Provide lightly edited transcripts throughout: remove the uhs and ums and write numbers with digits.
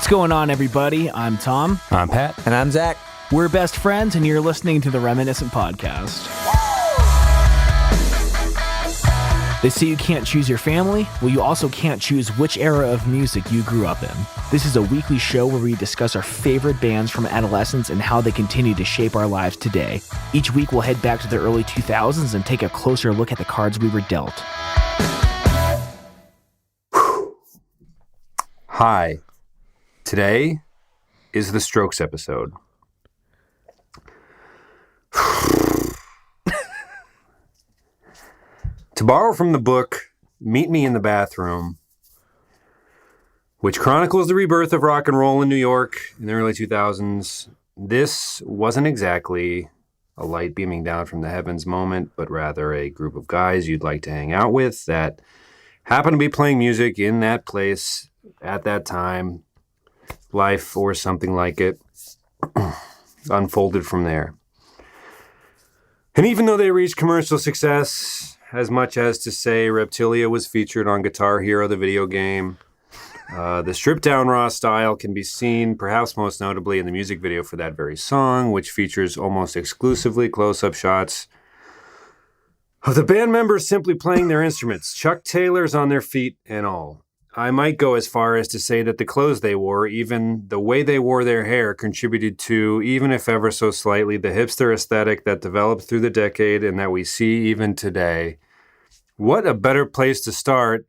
What's going on, everybody? I'm Tom. I'm Pat. And I'm Zach. We're best friends, and you're listening to the Reminiscent podcast. They say you can't choose your family. Well, you also can't choose which era of music you grew up in. This is a weekly show where we discuss our favorite bands from adolescence and how they continue to shape our lives today. Each week, we'll head back to the early 2000s and take a closer look at the cards we were dealt. Hi. Today is the Strokes episode. To borrow from the book Meet Me in the Bathroom, which chronicles the rebirth of rock and roll in New York in the early 2000s, this wasn't exactly a light beaming down from the heavens moment, but rather a group of guys you'd like to hang out with that happen to be playing music in that place at that time. Life, or something like it, unfolded from there. And even though they reached commercial success, as much as to say Reptilia was featured on Guitar Hero, the video game, the stripped-down raw style can be seen, perhaps most notably, in the music video for that very song, which features almost exclusively close-up shots of the band members simply playing their instruments, Chuck Taylors on their feet and all. I might go as far as to say that the clothes they wore, even the way they wore their hair, contributed to, even if ever so slightly, the hipster aesthetic that developed through the decade and that we see even today. What a better place to start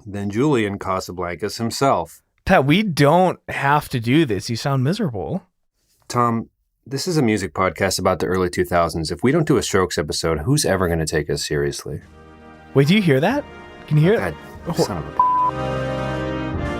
than Julian Casablancas himself. Pat, we don't have to do this. You sound miserable. Tom, this is a music podcast about the early 2000s. If we don't do a Strokes episode, who's ever going to take us seriously? Wait, do you hear that? Can you hear it? God, son of a...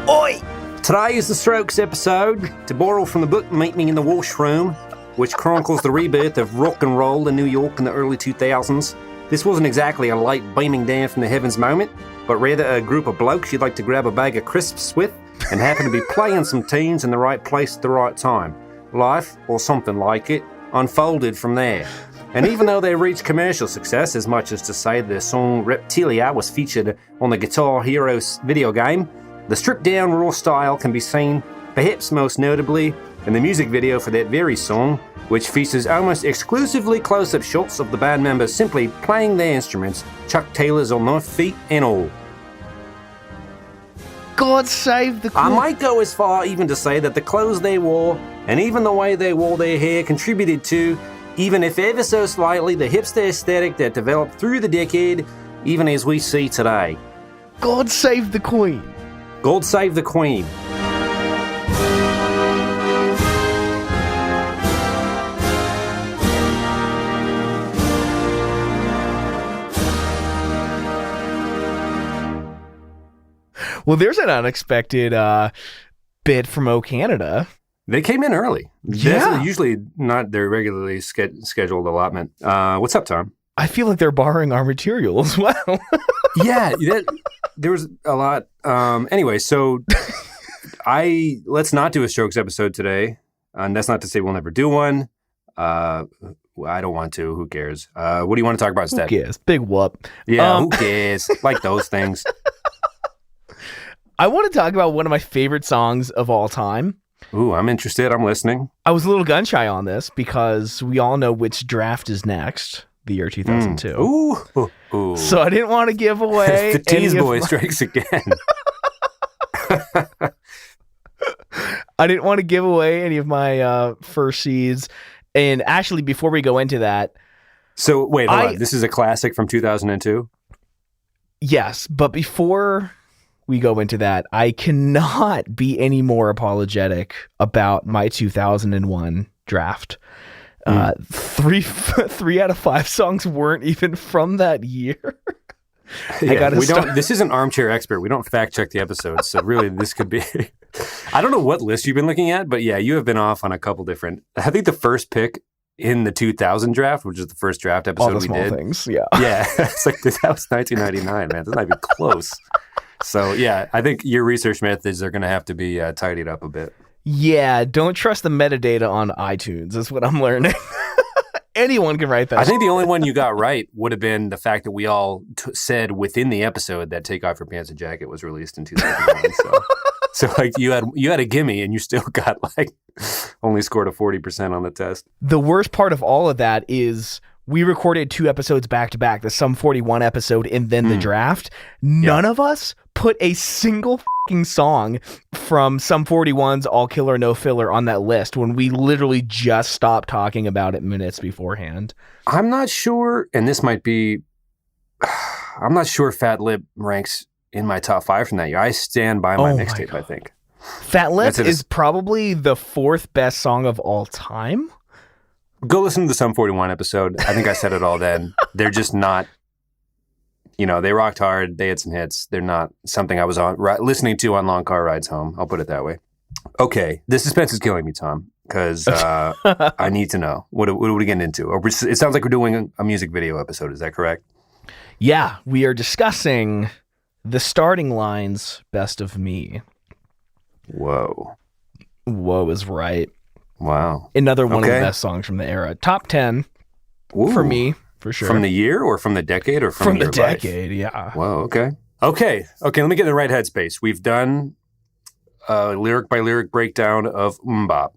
Oi! Today is the Strokes episode, to borrow from the book Meet Me in the Washroom, which chronicles the rebirth of rock and roll in New York in the early 2000s. This wasn't exactly a light beaming down from the heavens moment, but rather a group of blokes you'd like to grab a bag of crisps with and happen to be playing some tunes in the right place at the right time. Life, or something like it, unfolded from there. And even though they reached commercial success, as much as to say their song Reptilia was featured on the Guitar Hero video game, the stripped-down raw style can be seen, perhaps most notably, in the music video for that very song, which features almost exclusively close-up shots of the band members simply playing their instruments, Chuck Taylors on their feet and all. God save the Queen. I might go as far even to say that the clothes they wore, and even the way they wore their hair, contributed to, even if ever so slightly, the hipster aesthetic that developed through the decade, even as we see today. God save the Queen. God save the Queen. Well, there's an unexpected bid from O Canada. They came in early. Yeah. That's usually not their regularly scheduled allotment. What's up, Tom? I feel like they're borrowing our material as well. Yeah, there was a lot. Anyway, so let's not do a Strokes episode today. And that's not to say we'll never do one. I don't want to. Who cares? What do you want to talk about instead? Who cares? Big whoop. Yeah, who cares? Like those things. I want to talk about one of my favorite songs of all time. Ooh, I'm interested. I'm listening. I was a little gun shy on this because we all know which draft is next, the year 2002. Ooh. So I didn't want to give away. The tease boy strikes again. I didn't want to give away any of my first seeds. And actually, before we go into that. So wait, hold on. This is a classic from 2002? Yes, but before we go into that, I cannot be any more apologetic about my 2001 draft. 3 out of 5 songs weren't even from that year. Yeah, this is an armchair expert. We don't fact check the episodes, so really this could be. I don't know what list you've been looking at, but yeah, you have been off on a couple different. I think the first pick in the 2000 draft, which is the first draft episode all the small things, yeah. It's like that was 1999, man. That's not even close. So yeah, I think your research methods are going to have to be tidied up a bit. Yeah, don't trust the metadata on iTunes is what I'm learning. Anyone can write that. I think the only one you got right would have been the fact that we all said within the episode that Take Off Your Pants and Jacket was released in 2001. So like you had a gimme and you still got like only scored a 40% on the test. The worst part of all of that is we recorded 2 episodes back to back, the Sum 41 episode and then the draft. None of us put a single fucking song from Sum 41's All Killer No Filler on that list when we literally just stopped talking about it minutes beforehand. I'm not sure, and this might be, I'm not sure Fat Lip ranks in my top 5 from that year. I stand by my mixtape, I think. Fat Lip is probably the 4th best song of all time. Go listen to the Sum 41 episode. I think I said it all then. They're just not, they rocked hard. They had some hits. They're not something I was listening to on long car rides home. I'll put it that way. Okay. The suspense is killing me, Tom, because I need to know. What are we getting into? It sounds like we're doing a music video episode. Is that correct? Yeah. We are discussing the Starting Line's Best of Me. Whoa is right. Wow. Another one of the best songs from the era. Top 10 for me, for sure. From the year or from the decade or from your decade, life? Yeah. Whoa, okay. Okay, let me get in the right headspace. We've done a lyric by lyric breakdown of Mmmbop.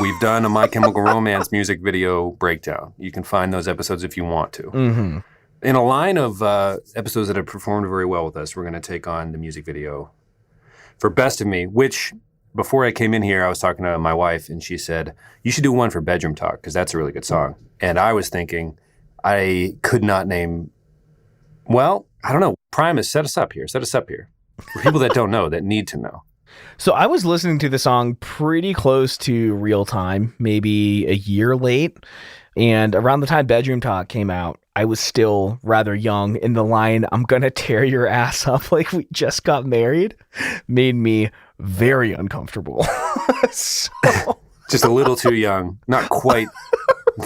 We've done a My Chemical Romance music video breakdown. You can find those episodes if you want to. Mm-hmm. In a line of episodes that have performed very well with us, we're going to take on the music video for Best of Me, which... Before I came in here, I was talking to my wife, and she said, you should do one for Bedroom Talk, because that's a really good song. And I was thinking, I could not name... Well, I don't know. Primus, set us up here. For people that don't know, that need to know. So I was listening to the song pretty close to real time, maybe a year late. And around the time Bedroom Talk came out, I was still rather young, and the line, I'm gonna tear your ass up like we just got married, made me very uncomfortable. So... Just a little too young, not quite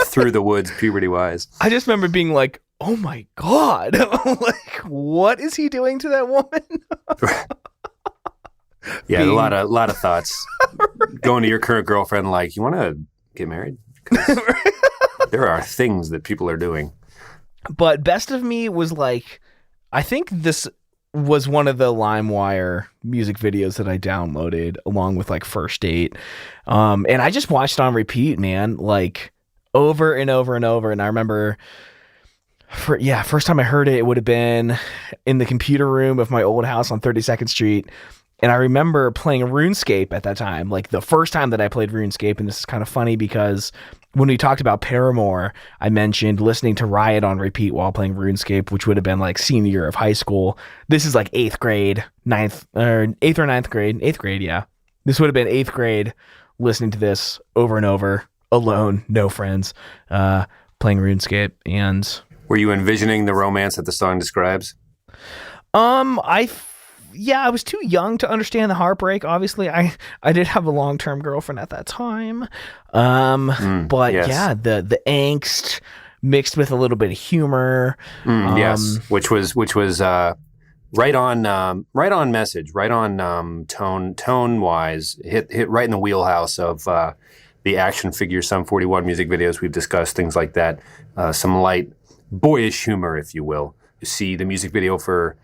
through the woods puberty-wise. I just remember being like, oh my God, like, what is he doing to that woman? Yeah, a lot of thoughts. Going to your current girlfriend like, you want to get married? There are things that people are doing. But Best of Me was like, I think this was one of the LimeWire music videos that I downloaded along with like First Date. And I just watched on repeat, man, like over and over and over. And I remember first time I heard it would have been in the computer room of my old house on 32nd Street. And I remember playing RuneScape at that time, like the first time that I played RuneScape. And this is kind of funny because when we talked about Paramore, I mentioned listening to Riot on repeat while playing RuneScape, which would have been like senior year of high school. This is like 8th grade, 8th or 9th grade, 8th grade. Yeah. This would have been 8th grade listening to this over and over alone, no friends, playing RuneScape. And were you envisioning the romance that the song describes? I was too young to understand the heartbreak. Obviously, I did have a long-term girlfriend at that time. But yes. Yeah, the angst mixed with a little bit of humor. Yes, which was right on message, right on tone wise, hit right in the wheelhouse of the action figure Sum 41 music videos we've discussed, things like that. Some light boyish humor, if you will. You see the music video for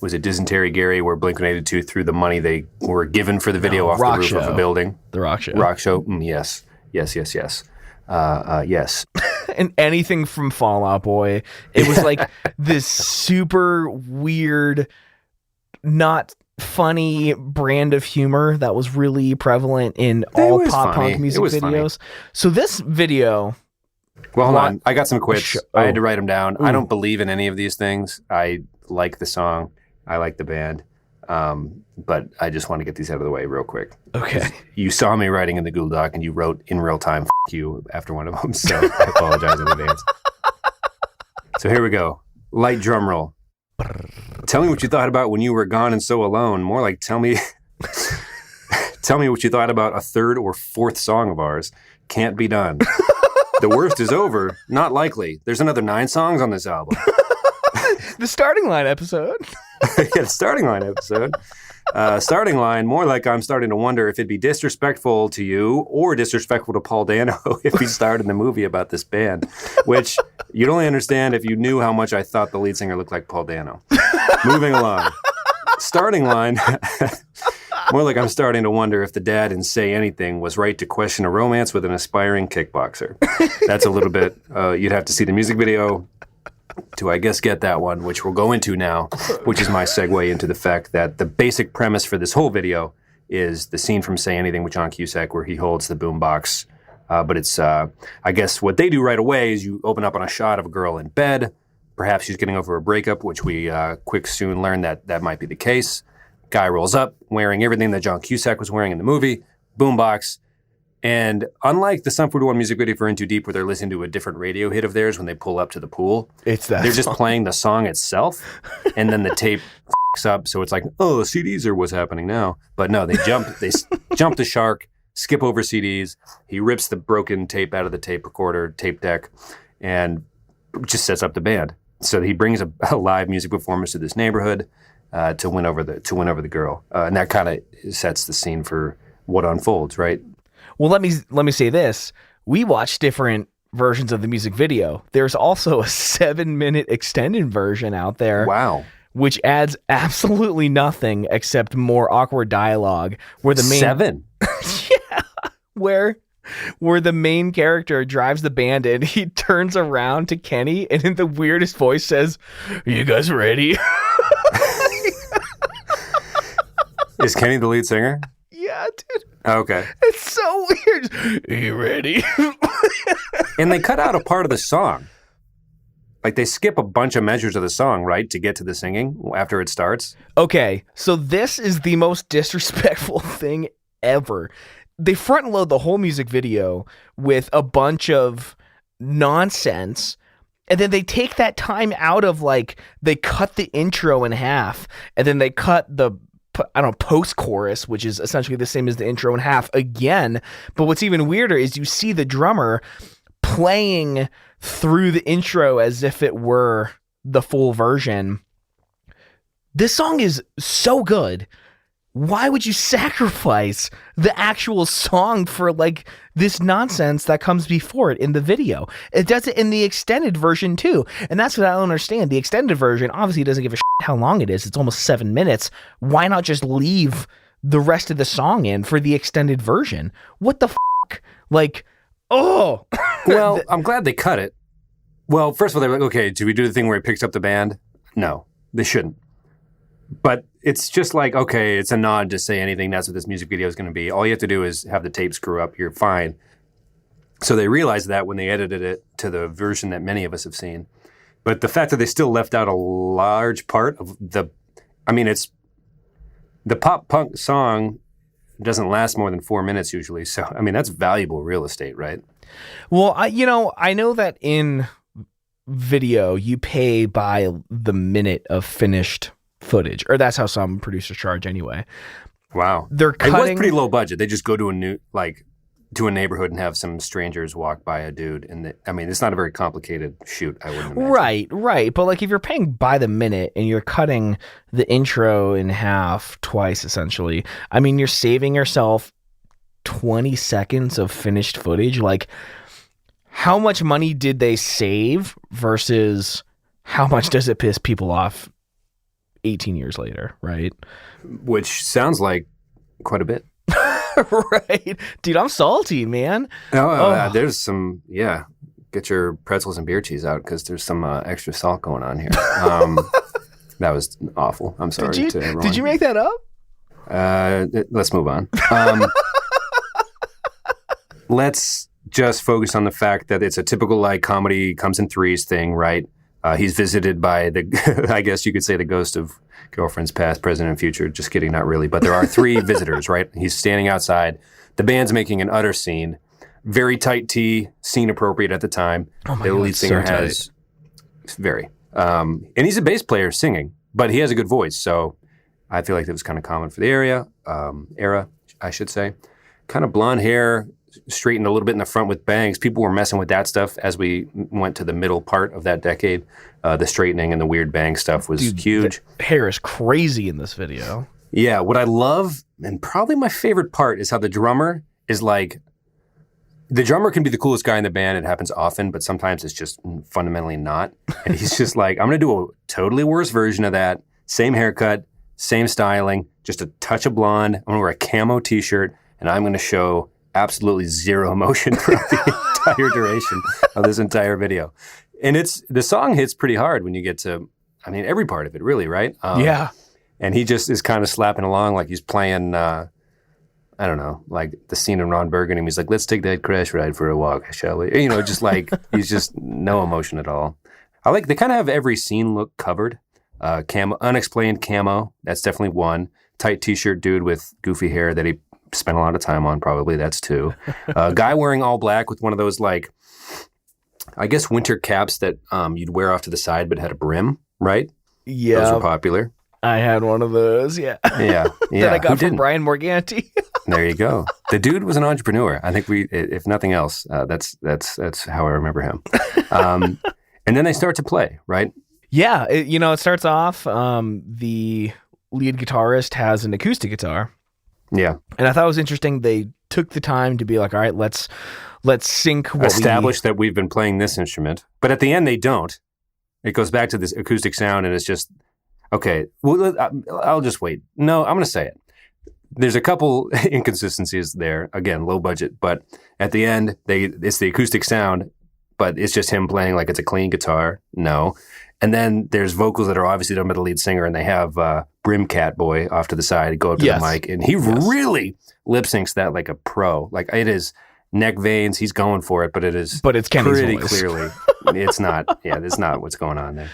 was it Dysentery Gary, where Blink-182 threw the money they were given for the video off the roof of a building. The Rock Show. Rock Show. Yes. Yes. And anything from Fall Out Boy. It was like this super weird, not funny brand of humor that was really prevalent in all pop punk music videos. Funny. So this video... Well, hold on. I got some quits. I had to write them down. Ooh. I don't believe in any of these things. I like the song. I like the band. But I just want to get these out of the way real quick. Okay. You saw me writing in the Google Doc and you wrote in real time, F you, after one of them. So I apologize in advance. So here we go. Light drum roll. Tell me what you thought about when you were gone and so alone. More like tell me what you thought about a third or fourth song of ours. Can't be done. The worst is over. Not likely. There's another 9 songs on this album. The Starting Line episode. Yeah, the Starting Line episode. Starting Line, more like I'm starting to wonder if it'd be disrespectful to you or disrespectful to Paul Dano if he starred in the movie about this band, which you'd only understand if you knew how much I thought the lead singer looked like Paul Dano. Moving along. starting line, more like I'm starting to wonder if the dad in Say Anything was right to question a romance with an aspiring kickboxer. That's a little bit, you'd have to see the music video to, I guess, get that one, which we'll go into now, which is my segue into the fact that the basic premise for this whole video is the scene from Say Anything with John Cusack where he holds the boombox. But it's, I guess what they do right away is you open up on a shot of a girl in bed. Perhaps she's getting over a breakup, which we soon learn that might be the case. Guy rolls up wearing everything that John Cusack was wearing in the movie, boombox. And unlike the Sum 41 music video for In Too Deep, where they're listening to a different radio hit of theirs when they pull up to the pool, they're just playing the song itself, and then the tape f***s up, so it's like, oh, the CDs are what's happening now. But no, they jump the shark, skip over CDs. He rips the broken tape out of the tape recorder, tape deck, and just sets up the band. So he brings a live music performance to this neighborhood to win over the girl, and that kind of sets the scene for what unfolds, right? Well, let me say this. We watched different versions of the music video. There's also a 7-minute extended version out there. Wow. Which adds absolutely nothing except more awkward dialogue where the main 7? Yeah. Where the main character drives the band in, he turns around to Kenny and in the weirdest voice says, "Are you guys ready?" Is Kenny the lead singer? Yeah, dude. Okay. It's so weird. Are you ready? And they cut out a part of the song. Like they skip a bunch of measures of the song, right, to get to the singing after it starts. Okay, so this is the most disrespectful thing ever. They front load the whole music video with a bunch of nonsense, and then they take that time out of, like, they cut the intro in half, and then they cut the post-chorus, which is essentially the same as the intro in half again. But what's even weirder is you see the drummer playing through the intro as if it were the full version. This song is so good. Why would you sacrifice the actual song for, like, this nonsense that comes before it in the video? It does it in the extended version too. And that's what I don't understand. The extended version obviously doesn't give a shit how long it is. It's almost 7 minutes. Why not just leave the rest of the song in for the extended version? What the fuck? Like, oh. Well, I'm glad they cut it. Well, first of all, they're like, okay, do we do the thing where he picks up the band? No, they shouldn't. But it's just like, okay, it's a nod to Say Anything. That's what this music video is going to be. All you have to do is have the tape screw up. You're fine. So they realized that when they edited it to the version that many of us have seen. But the fact that they still left out a large part of the pop punk song doesn't last more than 4 minutes usually. So, I mean, that's valuable real estate, right? Well, I know that in video you pay by the minute of finished footage, or that's how some producers charge anyway. Wow. They're cutting. It was pretty low budget. They just go to a neighborhood and have some strangers walk by a dude. And it's not a very complicated shoot, I wouldn't imagine. Right. But like if you're paying by the minute and you're cutting the intro in half twice, essentially, I mean, you're saving yourself 20 seconds of finished footage. Like, how much money did they save versus how much does it piss people off 18 years later, right? Which sounds like quite a bit. Right. Dude, I'm salty, man. There's some, get your pretzels and beer cheese out because there's some extra salt going on here. That was awful. I'm sorry to everyone. Did you make that up? Let's move on. Let's just focus on the fact that it's a typical like comedy comes in threes thing, right? He's visited by I guess you could say the ghost of girlfriends past, present, and future. Just kidding, not really. But there are 3 visitors, right? He's standing outside. The band's making an utter scene. Very tight tee, scene appropriate at the time. Oh my the God, lead singer has very. And he's a bass player singing, but he has a good voice. So I feel like that was kind of common for the era, I should say. Kind of blonde hair, straightened a little bit in the front with bangs. People were messing with that stuff as we went to the middle part of that decade. The straightening and the weird bang stuff was huge. The hair is crazy in this video. Yeah, what I love, and probably my favorite part, is how the drummer is like, the drummer can be the coolest guy in the band. It happens often, but sometimes it's just fundamentally not. And he's just like, I'm going to do a totally worse version of that. Same haircut, same styling, just a touch of blonde. I'm going to wear a camo t-shirt, and I'm going to show absolutely zero emotion throughout the entire duration of this entire video. And the song hits pretty hard when you get to, I mean, every part of it, really, right? Yeah. And he just is kind of slapping along like he's playing, I don't know, like the scene in Ron Burgundy. He's like, let's take that crash ride for a walk, shall we? You know, just like, he's just no emotion at all. They kind of have every scene look covered. Camo, unexplained camo, that's definitely one. Tight t-shirt dude with goofy hair that he spent a lot of time on, probably, that's two. Guy wearing all black with one of those, like, I guess winter caps that you'd wear off to the side but had a brim, right? Yeah. Those were popular. I had one of those, yeah. Yeah. That I got from Brian Morganti. There you go. The dude was an entrepreneur. I think if nothing else, that's how I remember him. And then they start to play, right? Yeah. It starts off, the lead guitarist has an acoustic guitar. Yeah. And I thought it was interesting. They took the time to be like, all right, let's sync what establish that we've been playing this instrument. But at the end, they don't. It goes back to this acoustic sound, and it's just, okay, well, I'll just wait. No, I'm going to say it. There's a couple inconsistencies there. Again, low budget. But at the end, it's the acoustic sound, but it's just him playing like it's a clean guitar. No. And then there's vocals that are obviously done by the lead singer, and they have Brim Cat Boy off to the side, go up to the mic, and he really lip syncs that like a pro. Like, it is neck veins, he's going for it, but it's Kenny's pretty voice. Clearly. It's not. Yeah, that's not what's going on there.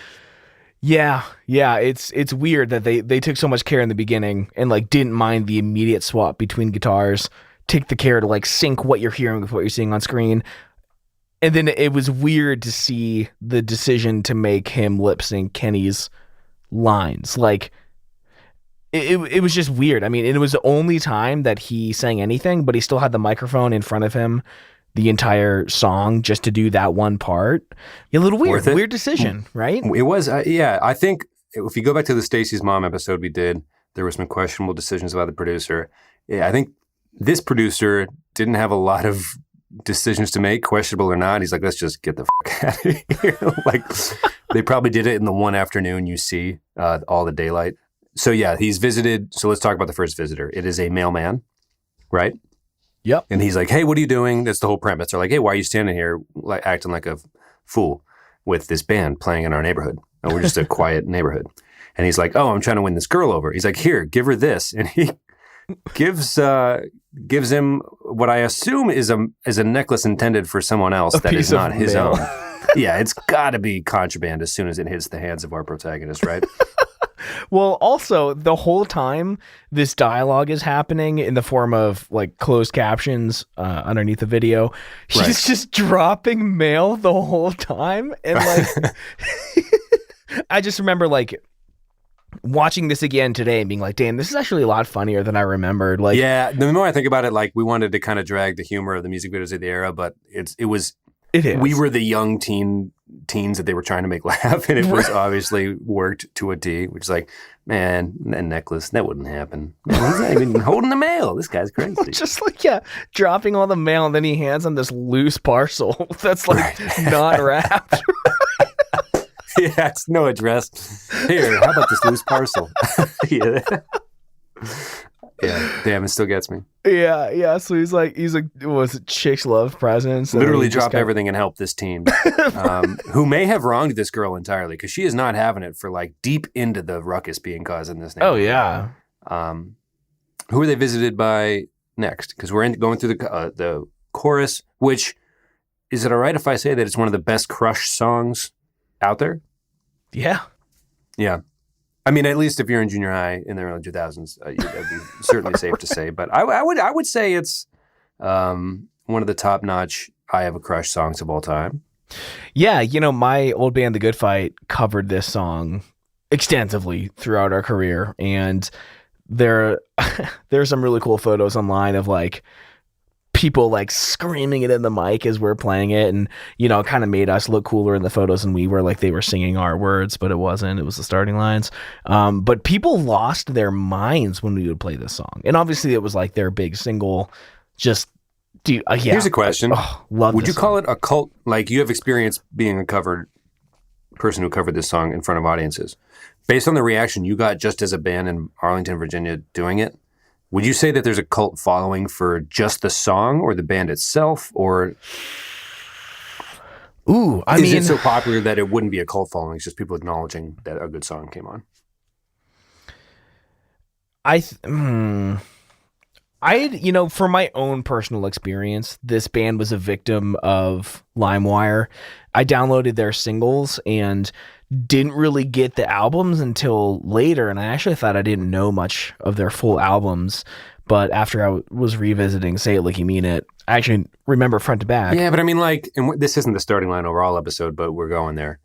Yeah, it's weird that they took so much care in the beginning and like didn't mind the immediate swap between guitars. Take the care to like sync what you're hearing with what you're seeing on screen. And then it was weird to see the decision to make him lip sync Kenny's lines. Like, it was just weird. I mean, it was the only time that he sang anything, but he still had the microphone in front of him the entire song just to do that one part. A little weird. Weird decision, right? It was, yeah. I think if you go back to the Stacy's Mom episode we did, there were some questionable decisions about the producer. Yeah, I think this producer didn't have a lot of decisions to make, questionable or not. He's like, let's just get the fuck out of here. Like, they probably did it in the one afternoon you see all the daylight. So yeah, he's visited. So let's talk about the first visitor. It is a mailman, right? Yep. And he's like, hey, what are you doing? That's the whole premise. They're like, hey, why are you standing here like acting like a fool with this band playing in our neighborhood? And we're just a quiet neighborhood. And he's like, oh, I'm trying to win this girl over. He's like, here, give her this. And he gives him what I assume is a necklace intended for someone else that is not his own. Yeah, it's got to be contraband as soon as it hits the hands of our protagonist, right? Well, also, the whole time this dialogue is happening in the form of like closed captions underneath the video, he's just dropping mail the whole time. And like, I just remember like watching this again today and being like, damn, this is actually a lot funnier than I remembered. Like, yeah, the more I think about it, like, we wanted to kind of drag the humor of the music videos of the era, but it is. We were the young teens that they were trying to make laugh, and it was obviously worked to a T, which is like, man, that necklace, that wouldn't happen. Man, he's not even holding the mail. This guy's crazy. Just like, yeah, dropping all the mail, and then he hands him this loose parcel that's like not wrapped. Yeah, it's no address. Here, how about this loose parcel? Yeah. Yeah, damn, it still gets me. Yeah. So he's like, was it chicks love presents? Literally drop everything and help this teen, who may have wronged this girl entirely because she is not having it for like deep into the ruckus being caused in this neighborhood. Oh yeah. Who are they visited by next? Because we're going through the chorus, which is it all right if I say that it's one of the best Crush songs out there? Yeah. Yeah. I mean, at least if you're in junior high in the early 2000s, that'd be certainly safe to say. But I would say it's one of the top-notch I Have a Crush songs of all time. Yeah, my old band, The Good Fight, covered this song extensively throughout our career. And there's some really cool photos online of, like, people like screaming it in the mic as we're playing it, and it kind of made us look cooler in the photos than we were. Like, they were singing our words, but it wasn't. It was the starting lines. But people lost their minds when we would play this song, and obviously it was like their big single. Just yeah. Here's a question: Would you call it a cult? Like, you have experience being a covered person who covered this song in front of audiences. Based on the reaction you got just as a band in Arlington, Virginia doing it, would you say that there's a cult following for just the song or the band itself? Or is it so popular that it wouldn't be a cult following? It's just people acknowledging that a good song came on. For my own personal experience, this band was a victim of LimeWire. I downloaded their singles and didn't really get the albums until later, and I actually thought I didn't know much of their full albums, but after I was revisiting Say It Like You Mean It, I actually remember front to back. Yeah, but I mean, like, and this isn't the starting line overall episode, but we're going there.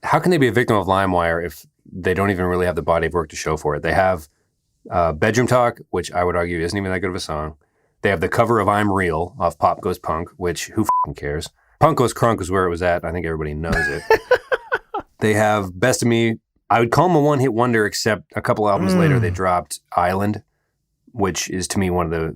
How can they be a victim of LimeWire if they don't even really have the body of work to show for it? They have Bedroom Talk, which I would argue isn't even that good of a song. They have the cover of I'm Real off Pop Goes Punk, which who f***ing cares? Punk Goes Crunk is where it was at. I think everybody knows it. They have Best of Me. I would call them a one-hit wonder, except a couple albums later they dropped Island, which is to me one of the,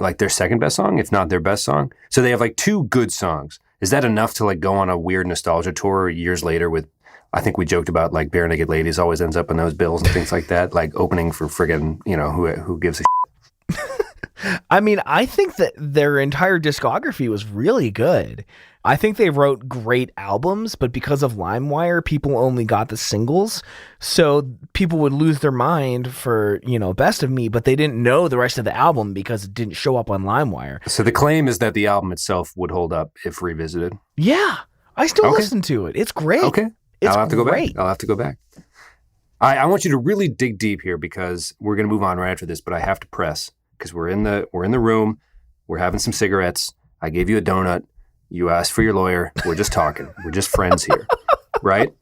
like, their second best song, if not their best song. So they have like two good songs. Is that enough to like go on a weird nostalgia tour years later with, I think we joked about like Bare Naked Ladies always ends up in those bills and things like that, like opening for friggin', who gives a shit? I mean, I think that their entire discography was really good. I think they wrote great albums, but because of LimeWire, people only got the singles. So people would lose their mind for, Best of Me, but they didn't know the rest of the album because it didn't show up on LimeWire. So the claim is that the album itself would hold up if revisited. Yeah. I still listen to it. It's great. Okay. It's I'll have to go great. back. I'll have to go back. I want you to really dig deep here because we're going to move on right after this, but I have to press because we're in the room. We're having some cigarettes. I gave you a donut. You asked for your lawyer. We're just talking. We're just friends here, right?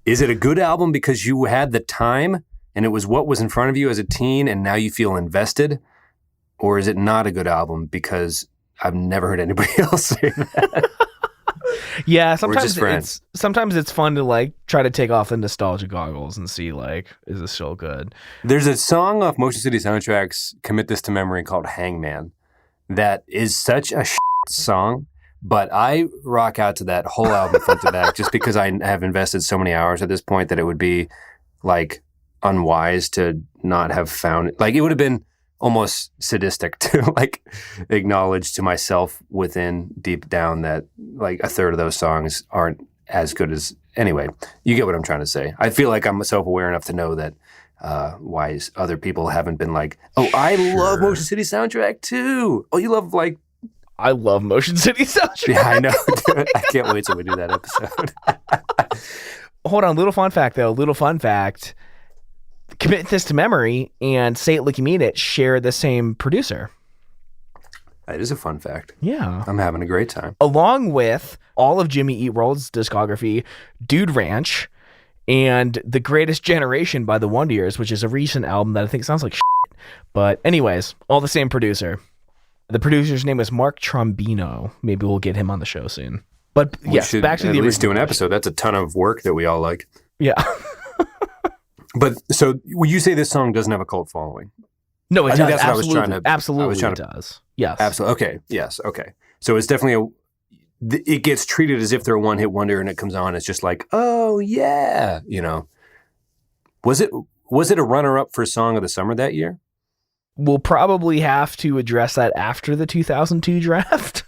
Is it a good album because you had the time and it was what was in front of you as a teen and now you feel invested? Or is it not a good album because I've never heard anybody else say that? Yeah, sometimes it's fun to like try to take off the nostalgia goggles and see like, is this still good? There's a song off Motion City Soundtrack's Commit This to Memory called Hangman that is such a song, but I rock out to that whole album front to back just because I have invested so many hours at this point that it would be like unwise to not have found it. Like it would have been almost sadistic to like acknowledge to myself within deep down that like a third of those songs aren't as good as, anyway, you get what I'm trying to say. I feel like I'm self-aware enough to know that why other people haven't been like, oh, I love Motion City Soundtrack too. Oh, you love like, I love Motion City Soundtrack. Yeah, I know. I can't wait till we do that episode. Hold on, little fun fact. Commit This to Memory and Say It Like You Mean It share the same producer. That is a fun fact. Yeah. I'm having a great time. Along with all of Jimmy Eat World's discography, Dude Ranch, and The Greatest Generation by the Wonder Years, which is a recent album that I think sounds like shit. But anyways, all the same producer. The producer's name is Mark Trombino. Maybe we'll get him on the show soon. But yes, back to the at least do an episode. That's a ton of work that we all like. Yeah. But so when you say this song doesn't have a cult following? No, it does. That's what I was trying to. Absolutely, it does. Yes. Absolutely. Okay. Yes. Okay. So it's definitely it gets treated as if they're a one-hit wonder, and it comes on. It's just like, oh yeah, Was it a runner-up for Song of the Summer that year? We'll probably have to address that after the 2002 draft.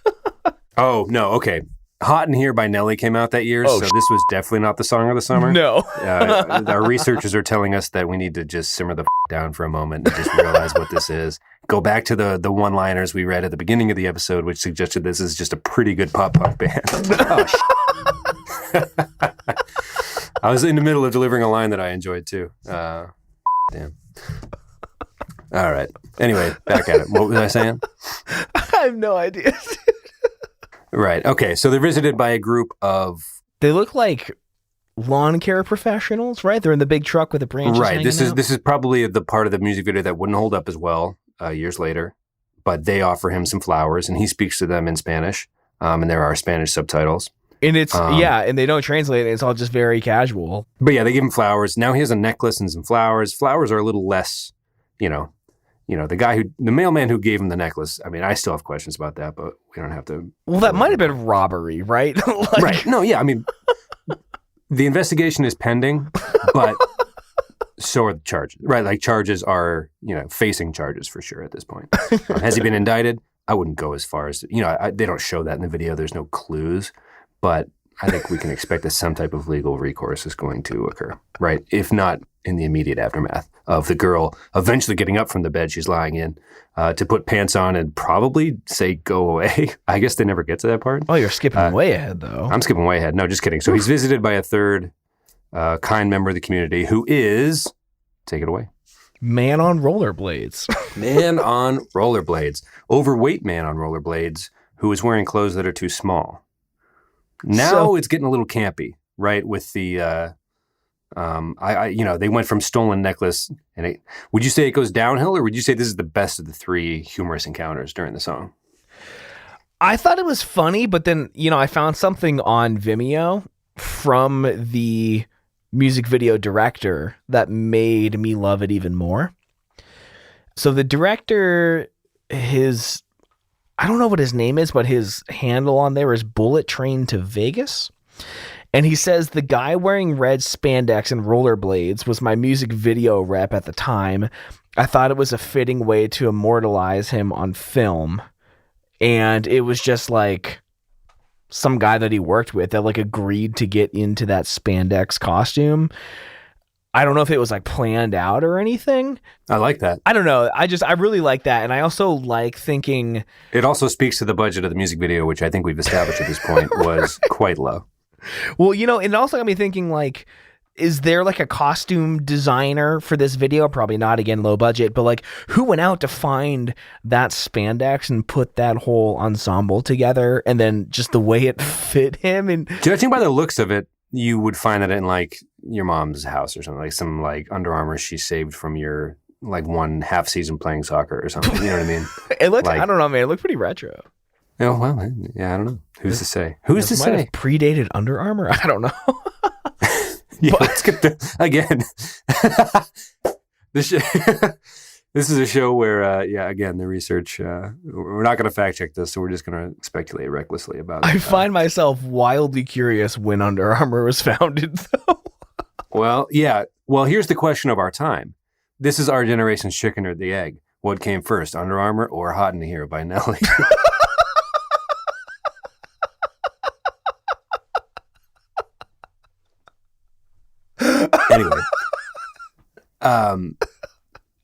Oh no. Okay. Hot in Here by Nelly came out that year, so this was definitely not the Song of the Summer. No. Our researchers are telling us that we need to just simmer the down for a moment and just realize what this is. Go back to the one-liners we read at the beginning of the episode, which suggested this is just a pretty good pop-punk band. I was in the middle of delivering a line that I enjoyed too. Damn. All right. Anyway, back at it. What was I saying? I have no idea. Right. Okay. So they're visited by a group of... They look like lawn care professionals, right? They're in the big truck with the branches. Right. This is probably the part of the music video that wouldn't hold up as well years later. But they offer him some flowers, and he speaks to them in Spanish. And there are Spanish subtitles. And it's and they don't translate it. It's all just very casual. But yeah, they give him flowers. Now he has a necklace and some flowers. Flowers are a little less, the mailman who gave him the necklace. I mean, I still have questions about that, but we don't have to. Well, that might have been robbery, right? Right. No, yeah. I mean, The investigation is pending, but so are the charges, right? Like charges are, facing charges for sure at this point. Has he been indicted? I wouldn't go as far as, they don't show that in the video. There's no clues, but I think we can expect that some type of legal recourse is going to occur, right? If not in the immediate aftermath of the girl eventually getting up from the bed she's lying in to put pants on and probably say, go away. I guess they never get to that part. Oh, you're skipping way ahead, though. I'm skipping way ahead. No, just kidding. So he's visited by a third kind member of the community who is, take it away. Man on rollerblades. Man on rollerblades. Overweight man on rollerblades who is wearing clothes that are too small. Now it's getting a little campy, right? With the, they went from stolen necklace, and would you say it goes downhill, or would you say this is the best of the three humorous encounters during the song? I thought it was funny, but then, I found something on Vimeo from the music video director that made me love it even more. So the director, I don't know what his name is, but his handle on there is Bullet Train to Vegas. And he says, the guy wearing red spandex and rollerblades was my music video rep at the time. I thought it was a fitting way to immortalize him on film. And it was just like some guy that he worked with that like agreed to get into that spandex costume. I don't know if it was like planned out or anything. I like that. I don't know. I really like that. And I also like thinking... It also speaks to the budget of the music video, which I think we've established at this point was quite low. Well, it also got me thinking, like, is there like a costume designer for this video? Probably not, again, low budget, but like who went out to find that spandex and put that whole ensemble together, and then just the way it fit him? And judging by the looks of it, you would find that in like your mom's house or something, like some like Under Armour she saved from your like one half season playing soccer or something. You know what I mean? It looked, I don't know, man. It looked pretty retro. Oh, well, yeah, I don't know. Who's to say? Who's to say? Might have predated Under Armour? I don't know. Yeah, let's get again. This is a show where, again, the research, we're not going to fact check this, so we're just going to speculate recklessly about it. I find myself wildly curious when Under Armour was founded, though. Well, yeah. Well, here's the question of our time. This is our generation's chicken or the egg. What came first, Under Armour or Hot in Here by Nelly? Anyway,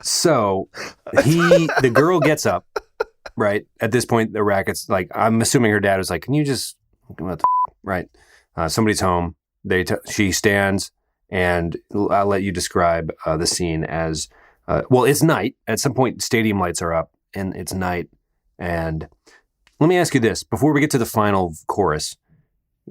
so the girl gets up, right? At this point, the racket's like, I'm assuming her dad was like, can you just, what the right? Somebody's home. She stands, and I'll let you describe the scene as, it's night. At some point, stadium lights are up, and it's night. And let me ask you this, before we get to the final chorus,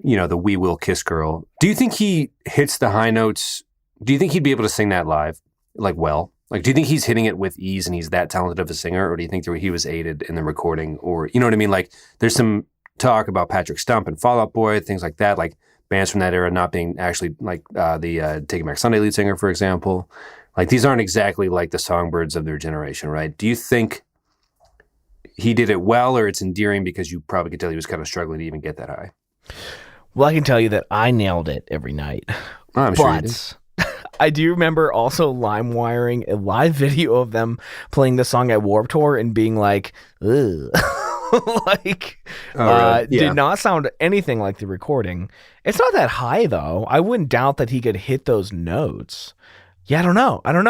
the We Will Kiss Girl, do you think he hits the high notes? Do you think he'd be able to sing that live, like, well? Like, do you think he's hitting it with ease and he's that talented of a singer, or do you think he was aided in the recording, or, you know what I mean? Like, there's some talk about Patrick Stump and Fall Out Boy, things like that, like bands from that era not being actually like the Taking Back Sunday lead singer, for example. Like, these aren't exactly like the songbirds of their generation, right? Do you think he did it well, or it's endearing because you probably could tell he was kind of struggling to even get that high? Well, I can tell you that I nailed it every night. Oh, I'm sure you did. I do remember also lime-wiring a live video of them playing the song at Warped Tour and being like, ugh. Did not sound anything like the recording. It's not that high, though. I wouldn't doubt that he could hit those notes. Yeah, I don't know. I don't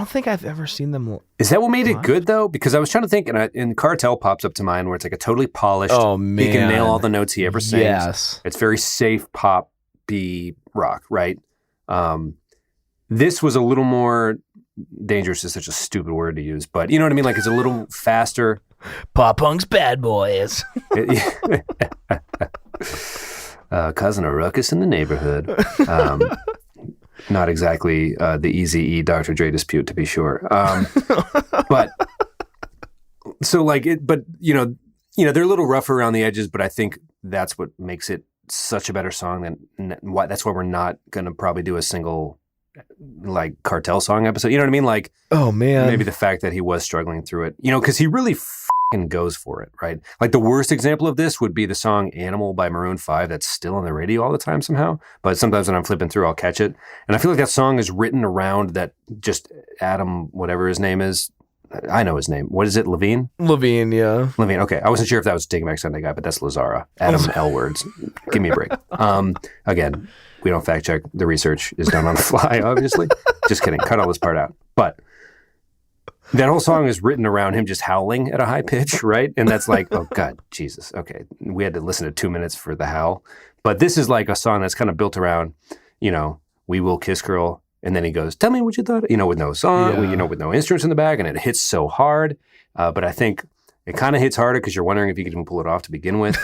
think I've ever seen them. Is that what made it good, though? Because I was trying to think, and Cartel pops up to mind, where it's like a totally polished, oh, man. He can nail all the notes he ever sings. Yes. It's very safe pop, B rock, right? This was a little more dangerous is such a stupid word to use, but you know what I mean? Like, it's a little faster. Pop punk's bad boys. Causing a ruckus in the neighborhood. Not exactly the Eazy-E Dr. Dre dispute, to be sure. But so like it, but they're a little rougher around the edges, but I think that's what makes it such a better song than why. That's why we're not going to probably do a single like Cartel song episode. You know what I mean? Like, oh man, maybe the fact that he was struggling through it, because he really fucking goes for it, right? Like the worst example of this would be the song Animal by Maroon 5 that's still on the radio all the time somehow. But sometimes when I'm flipping through, I'll catch it. And I feel like that song is written around that just Adam, whatever his name is. I know his name. What is it? Levine? Levine, yeah. Levine. Okay. I wasn't sure if that was Take Back Sunday guy, but that's Lazara. Adam L. Words. Give me a break. Again, we don't fact check. The research is done on the fly, obviously. Just kidding. Cut all this part out. But that whole song is written around him just howling at a high pitch, right? And that's like, oh, God, Jesus. Okay. We had to listen to 2 minutes for the howl. But this is like a song that's kind of built around, We Will Kiss Girl. And then he goes, tell me what you thought, with no song, with no instruments in the back, and it hits so hard. But I think it kind of hits harder because you're wondering if you could even pull it off to begin with.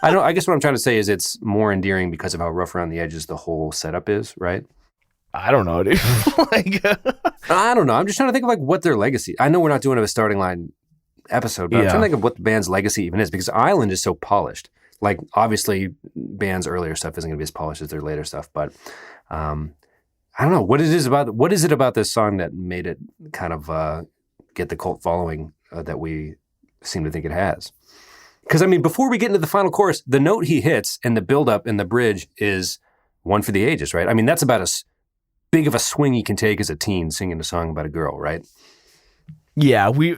I guess what I'm trying to say is it's more endearing because of how rough around the edges the whole setup is, right? I don't know, dude. I don't know. I'm just trying to think of what their legacy. I know we're not doing a starting line episode, but I'm trying to think of what the band's legacy even is because Island is so polished. Like, obviously, band's earlier stuff isn't going to be as polished as their later stuff, but I don't know what it is about this song that made it kind of get the cult following that we seem to think it has. Because, before we get into the final chorus, the note he hits and the build-up and the bridge is one for the ages, right? That's about as big of a swing you can take as a teen singing a song about a girl, right? Yeah, We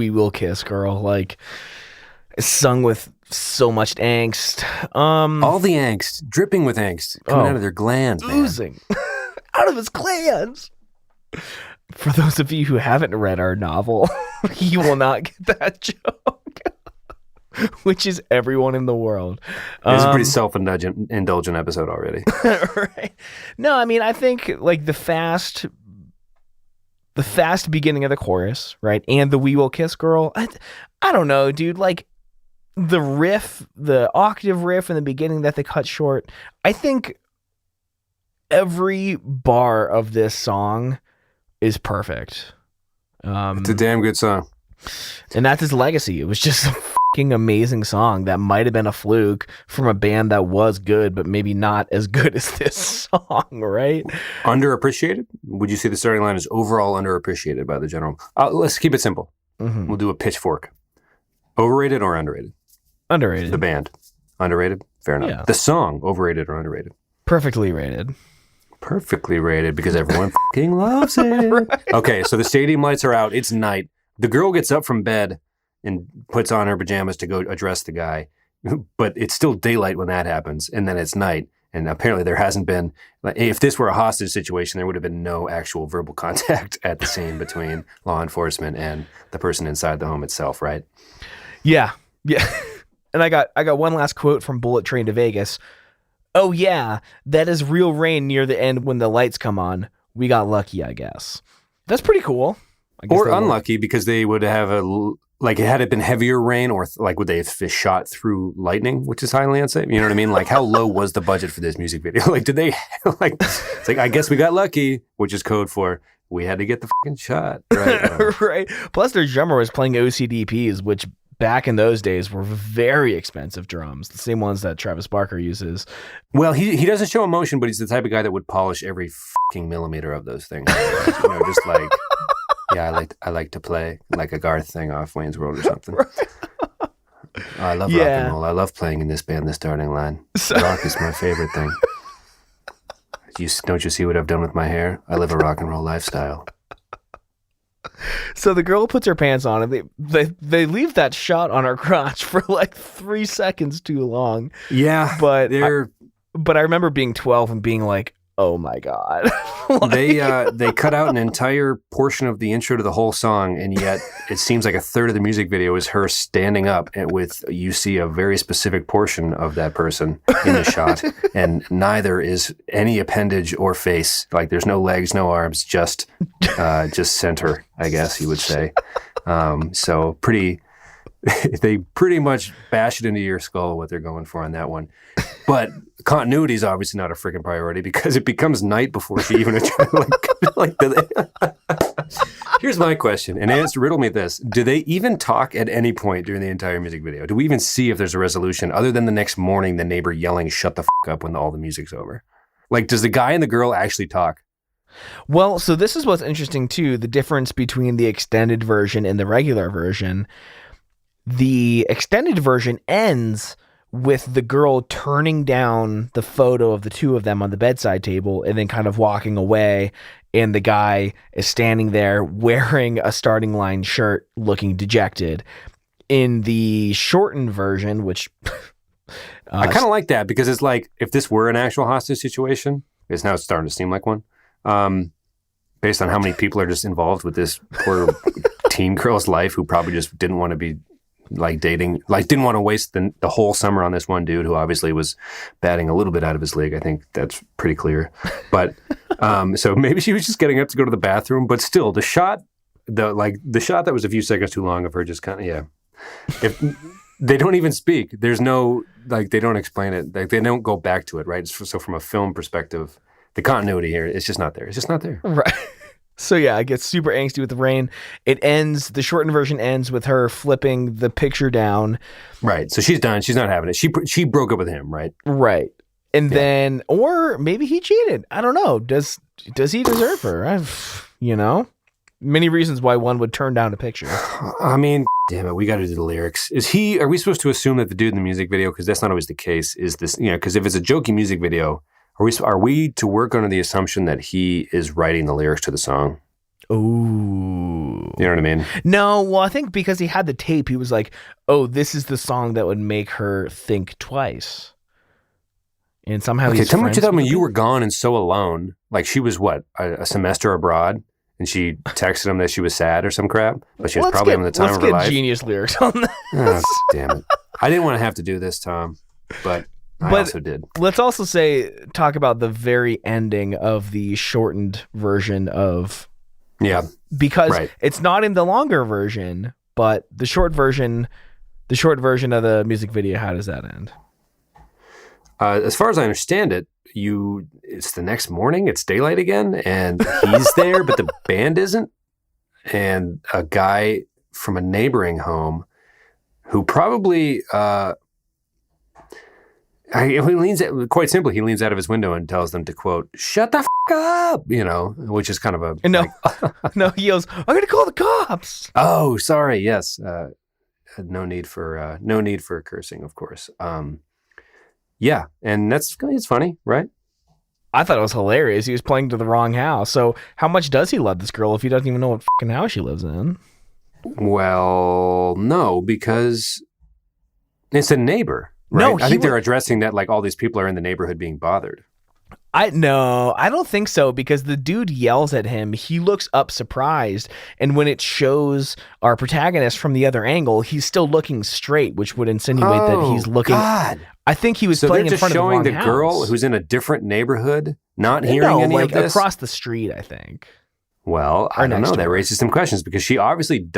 Will Kiss Girl. Like, it's sung with so much angst. All the angst, dripping with angst, coming out of their glands, oozing. Out of his glands. For those of you who haven't read our novel, you will not get that joke, which is everyone in the world. It's a pretty self-indulgent episode already. Right. No, I think like the fast beginning of the chorus, right, and the We Will Kiss Girl. I don't know, dude. Like the riff, the octave riff in the beginning that they cut short. I think every bar of this song is perfect. It's a damn good song. And that's his legacy. It was just a fucking amazing song that might have been a fluke from a band that was good, but maybe not as good as this song, right? Underappreciated? Would you say the starting line is overall underappreciated by the general? Let's keep it simple. Mm-hmm. We'll do a pitchfork. Overrated or underrated? Underrated. The band. Underrated? Fair enough. Yeah. The song, overrated or underrated? Perfectly rated. Perfectly rated because everyone fucking loves it. Right. Okay, so the stadium lights are out. It's night. The girl gets up from bed and puts on her pajamas to go address the guy. But it's still daylight when that happens. And then it's night. And apparently there hasn't been, if this were a hostage situation, there would have been no actual verbal contact at the scene between law enforcement and the person inside the home itself, right? Yeah. Yeah. And I got one last quote from Bullet Train to Vegas. Oh, yeah, that is real rain near the end when the lights come on. We got lucky, I guess. That's pretty cool. Or unlucky because they would have had it been heavier rain or would they have shot through lightning, which is highly unsafe? You know what I mean? Like, how low was the budget for this music video? Did they, it's I guess we got lucky, which is code for we had to get the fucking shot. Right. Right. Plus, their drummer was playing OCDPs, which back in those days were very expensive drums, the same ones that Travis Barker uses. Well, he doesn't show emotion, but he's the type of guy that would polish every fucking millimeter of those things. Just like, yeah, I like to play like a Garth thing off Wayne's World or something. Right. I love rock and roll. I love playing in this band, the starting line. Rock is my favorite thing. Don't you see what I've done with my hair? I live a rock and roll lifestyle. So the girl puts her pants on and they leave that shot on her crotch for 3 seconds too long. Yeah. But I remember being 12 and being like, oh my God. They cut out an entire portion of the intro to the whole song, and yet it seems like a third of the music video is her standing up and you see a very specific portion of that person in the shot, and neither is any appendage or face. There's no legs, no arms, just center, I guess you would say. So they pretty much bash it into your skull what they're going for on that one. But continuity is obviously not a freaking priority because it becomes night before she even Here's my question, and riddle me this. Do they even talk at any point during the entire music video? Do we even see if there's a resolution other than the next morning the neighbor yelling, shut the fuck up when all the music's over? Does the guy and the girl actually talk? Well, so this is what's interesting too, the difference between the extended version and the regular version. The extended version ends with the girl turning down the photo of the two of them on the bedside table and then kind of walking away, and the guy is standing there wearing a starting line shirt looking dejected. In the shortened version, which I kind of like that, because it's like, if this were an actual hostage situation, it's now starting to seem like one, based on how many people are just involved with this poor teen girl's life, who probably just didn't want to be like dating, like didn't want to waste the whole summer on this one dude who obviously was batting a little bit out of his league. I think that's pretty clear. But so maybe she was just getting up to go to the bathroom, but still the shot that was a few seconds too long of her just kind of, yeah. If they don't even speak, there's no, like, they don't explain it. Like, they don't go back to it, right? So from a film perspective, the continuity here, it's just not there. It's just not there. Right. So yeah, I get super angsty with the rain. It ends, the shortened version ends with her flipping the picture down. Right. So she's done. She's not having it. She broke up with him, right? Right. And then, or maybe he cheated. I don't know. Does he deserve her? Many reasons why one would turn down a picture. I mean, damn it, we got to do the lyrics. Are we supposed to assume that the dude in the music video, because that's not always the case, is this, because if it's a jokey music video, are we to work under the assumption that he is writing the lyrics to the song? Ooh. You know what I mean? No, well, I think because he had the tape, he was like, oh, this is the song that would make her think twice. And somehow okay, tell me what you thought when you were gone and so alone. Like, she was what, a semester abroad? And she texted him that she was sad or some crap, but she was probably having the time of her life. Let's get genius lyrics on this. Oh, damn it. I didn't want to have to do this, Tom, but I also did. Let's also talk about the very ending of the shortened version of... Yeah. Because it's not in the longer version, but the short version of the music video, how does that end? As far as I understand it, it's the next morning, it's daylight again, and he's there, but the band isn't. And a guy from a neighboring home who probably, he leans out of his window and tells them to, quote, "Shut the f*** up," which is kind of a... No, no, he yells, "I'm going to call the cops." Oh, sorry. Yes. No need for cursing, of course. Yeah, and it's funny, right? I thought it was hilarious. He was playing to the wrong house. So how much does he love this girl if he doesn't even know what fucking house she lives in? Well, no, because it's a neighbor, right? No, I think they're addressing that, like, all these people are in the neighborhood being bothered. I don't think so, because the dude yells at him. He looks up surprised, and when it shows our protagonist from the other angle, he's still looking straight, which would insinuate that he's looking. God. I think he was playing in front of the wrong house. So they're just showing the girl who's in a different neighborhood not hearing any of this? Across the street, I think. Well, I don't know. That raises some questions, because she obviously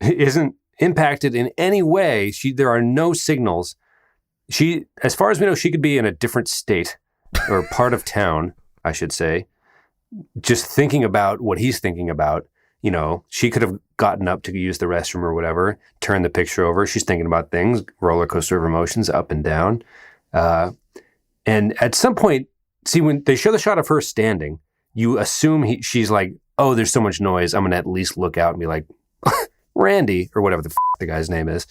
isn't impacted in any way. There are no signals. As far as we know, she could be in a different state. Or part of town, I should say, just thinking about what he's thinking about. She could have gotten up to use the restroom or whatever, turn the picture over. She's thinking about things, roller coaster of emotions, up and down. And at some point, see, when they show the shot of her standing, you assume she's like, oh, there's so much noise, I'm going to at least look out and be like, Randy, or whatever the guy's name is.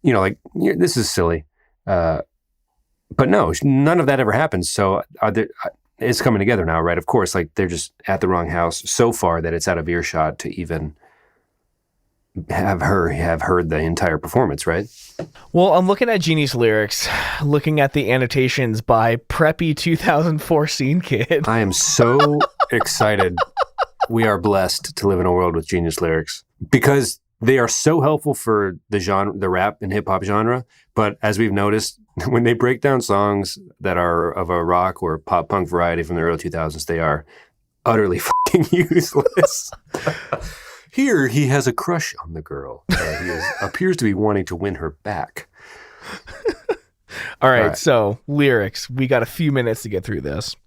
This is silly. But no, none of that ever happens. So it's coming together now, right? Of course, like, they're just at the wrong house so far that it's out of earshot to even have heard the entire performance, right? Well, I'm looking at Genie's lyrics, looking at the annotations by Preppy 2004 Scene Kid. I am so excited. We are blessed to live in a world with genius lyrics, because they are so helpful for the rap and hip hop genre. But as we've noticed, when they break down songs that are of a rock or pop punk variety from the early 2000s, they are utterly fucking useless. Here, he has a crush on the girl. Appears to be wanting to win her back. All right, so lyrics. We got a few minutes to get through this.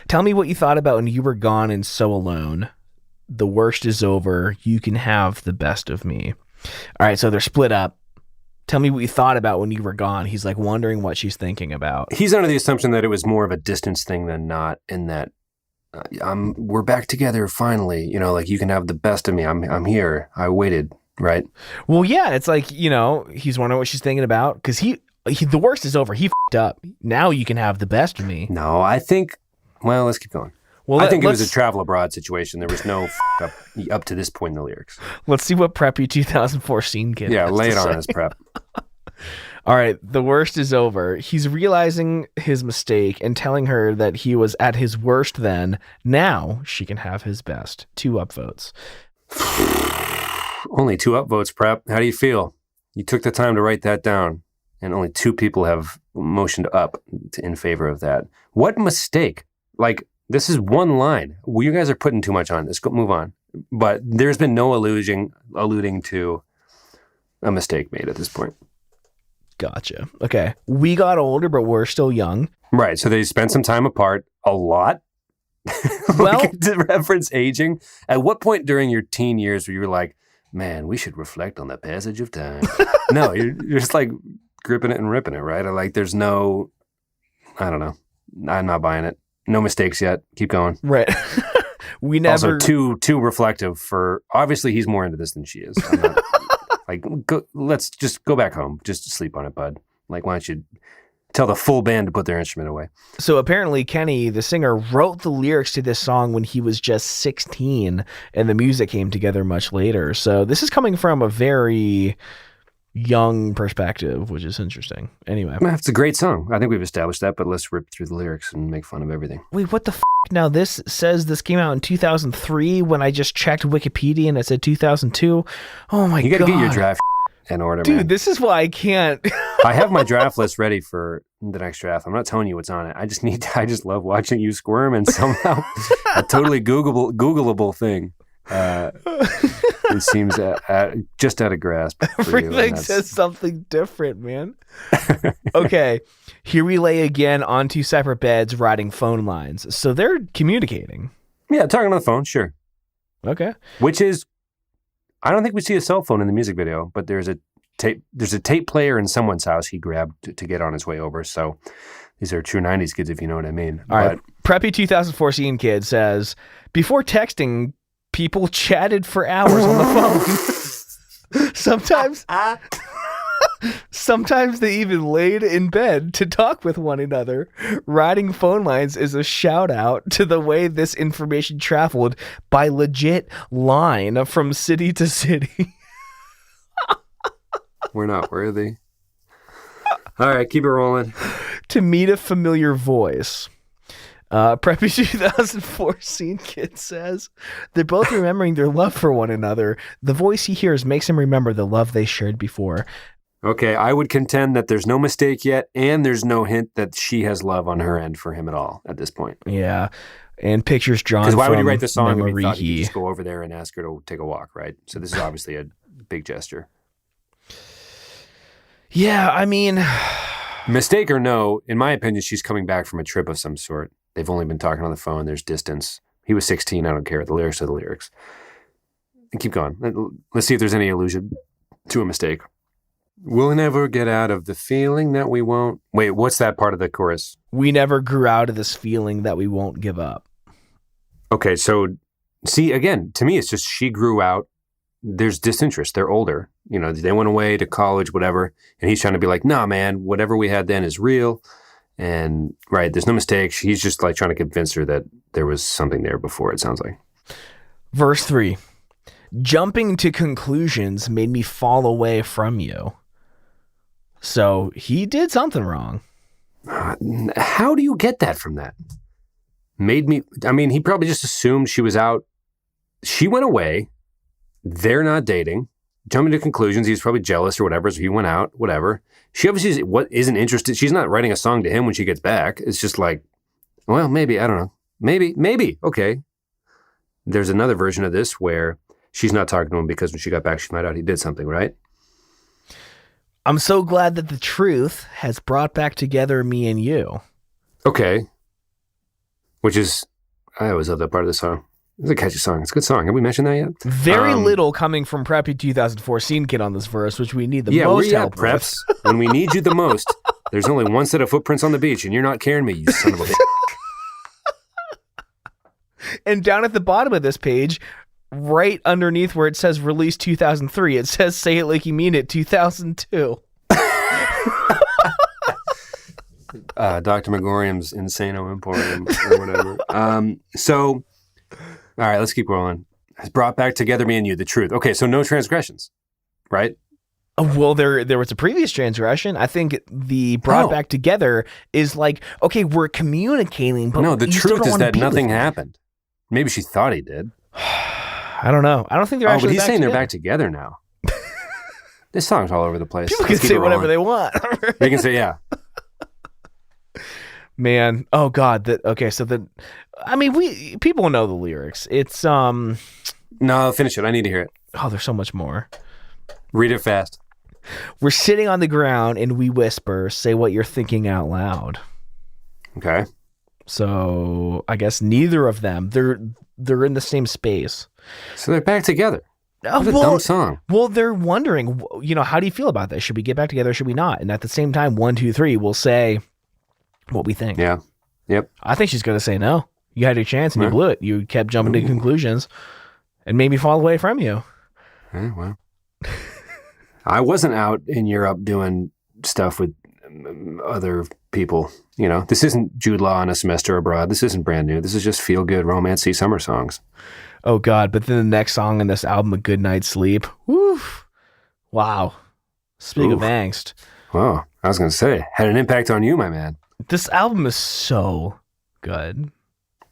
Tell me what you thought about when you were gone and so alone. The worst is over. You can have the best of me. All right, so they're split up. Tell me what you thought about when you were gone. He's like wondering what she's thinking about. He's under the assumption that it was more of a distance thing than not, in that we're back together finally. Like, you can have the best of me. I'm here. I waited. Right. Well, yeah, it's like, he's wondering what she's thinking about because the worst is over. He f***ed up. Now you can have the best of me. No, I think, well, let's keep going. Well, I think it was a travel abroad situation. There was no up to this point in the lyrics. Let's see what Preppy 2004 Scene Kid Yeah, lay it on us, Prep. All right, the worst is over. He's realizing his mistake and telling her that he was at his worst then. Now she can have his best. 2 upvotes. Only 2 upvotes, Prep. How do you feel? You took the time to write that down, and only 2 people have motioned up in favor of that. What mistake? Like, this is one line. Well, you guys are putting too much on this. Go move on. But there's been no alluding to a mistake made at this point. Gotcha. Okay. We got older, but we're still young. Right. So they spent some time apart a lot. Well, to reference aging, at what point during your teen years were you like, man, we should reflect on the passage of time? No, you're just like gripping it and ripping it, right? Like there's no, I don't know. I'm not buying it. No mistakes yet. Keep going. Right. We never. Also, too reflective for, obviously he's more into this than she is. I'm not, let's just go back home. Just sleep on it, bud. Like, why don't you tell the full band to put their instrument away? So apparently Kenny, the singer, wrote the lyrics to this song when he was just 16, and the music came together much later. So this is coming from a very young perspective, which is interesting. Anyway. It's a great song. I think we've established that, but let's rip through the lyrics and make fun of everything. Wait, what the f***? Now this says this came out in 2003 when I just checked Wikipedia and it said 2002. Oh my God. You gotta get your draft in order, dude, man. This is why I can't. I have my draft list ready for the next draft. I'm not telling you what's on it. I just love watching you squirm and somehow a totally Googleable thing. It seems just out of grasp. Everything says something different, man. Okay, here we lay again on 2 separate beds, riding phone lines. So they're communicating. Yeah, talking on the phone, sure. Okay. Which is, I don't think we see a cell phone in the music video, but there's a tape player in someone's house he grabbed to get on his way over. So these are true 90s kids, if you know what I mean. All right. Preppy 2004 Scene Kid says, before texting, people chatted for hours on the phone. Sometimes they even laid in bed to talk with one another. Riding phone lines is a shout out to the way this information traveled by legit line from city to city. We're not worthy. All right, keep it rolling. To meet a familiar voice. Preppy 2004 Scene Kid says, they're both remembering their love for one another. The voice he hears makes him remember the love they shared before. Okay, I would contend that there's no mistake yet, and there's no hint that she has love on her end for him at all at this point. Yeah, and pictures drawn from because why would he write the song if he thought he he'd just go over there and ask her to take a walk, right? So this is obviously a big gesture. Yeah, I mean... Mistake or no, in my opinion, she's coming back from a trip of some sort. They've only been talking on the phone. There's distance. He was 16. I don't care. The lyrics are the lyrics. And keep going. Let's see if there's any allusion to a mistake. We'll never get out of the feeling that we won't... Wait, what's that part of the chorus? We never grew out of this feeling that we won't give up. Okay, so see, again, to me, it's just she grew out. There's disinterest. They're older. You know, they went away to college, whatever. And he's trying to be like, nah, man, whatever we had then is real. And, right, there's no mistake. He's just like trying to convince her that there was something there before, it sounds like. Verse 3. Jumping to conclusions made me fall away from you. So he did something wrong. How do you get that from that? He probably just assumed she was out. She went away. They're not dating. Jumping to conclusions, he's probably jealous or whatever, so he went out, whatever. She obviously isn't interested. She's not writing a song to him when she gets back. It's just like, well, maybe, I don't know. Maybe, okay. There's another version of this where she's not talking to him because when she got back, she found out he did something, right? I'm so glad that the truth has brought back together me and you. Okay. Which is, I always love that part of the song. It's a catchy song. It's a good song. Have we mentioned that yet? Very little coming from Preppy 2004 Scene Kid on this verse, which we need the most help with. Preps. When we need you the most, there's only one set of footprints on the beach, and you're not carrying me, you son of a bitch. And down at the bottom of this page, right underneath where it says release 2003, it says Say It Like You Mean It 2002. Dr. Megorium's Insano Emporium or whatever. So, all right, let's keep rolling. Has brought back together me and you, the truth. Okay, so no transgressions, right? Well, there was a previous transgression. I think the brought back together is like, okay, we're communicating, but no, the you still truth don't is wanna that be nothing with me. happened. Maybe she thought he did. I don't know. I don't think they're actually but he's back saying together. they're back together now. This song's all over the place. People Let's can keep say it whatever rolling. they want. They can say, yeah. Man, oh God, people know the lyrics. It's No, finish it. I need to hear it. oh, there's so much more. Read it fast. We're sitting on the ground and we whisper, say what you're thinking out loud. Okay. So I guess neither of them, they're in the same space. So they're back together. What a dumb song. Well, they're wondering, how do you feel about this? Should we get back together or should we not? And at the same time, 1, 2, 3 will say what we think. Yeah. Yep. I think she's going to say no. You had your chance and you blew it. You kept jumping to conclusions and made me fall away from you. Well, I wasn't out in Europe doing stuff with other people. This isn't Jude Law on a semester abroad. This isn't brand new. This is just feel-good, romancy summer songs. Oh, God. But then the next song in this album, A Good Night's Sleep. Woo. Wow. Speaking of angst. Wow. I was going to say, had an impact on you, my man. This album is so good.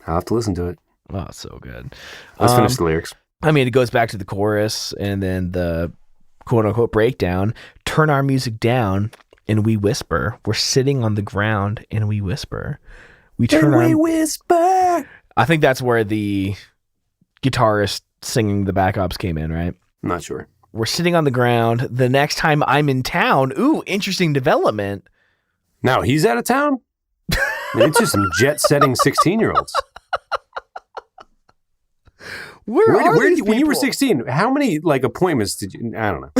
I'll have to listen to it. Oh, it's so good. Let's finish the lyrics. I mean, it goes back to the chorus and then the quote-unquote breakdown. Turn our music down and we whisper. We're sitting on the ground and we whisper. We whisper. I think that's where the guitarist singing the backups came in, right? I'm not sure. We're sitting on the ground. The next time I'm in town, ooh, interesting development. Now he's out of town? It's just some jet-setting 16-year-olds. Where when you were 16, how many appointments did you? I don't know.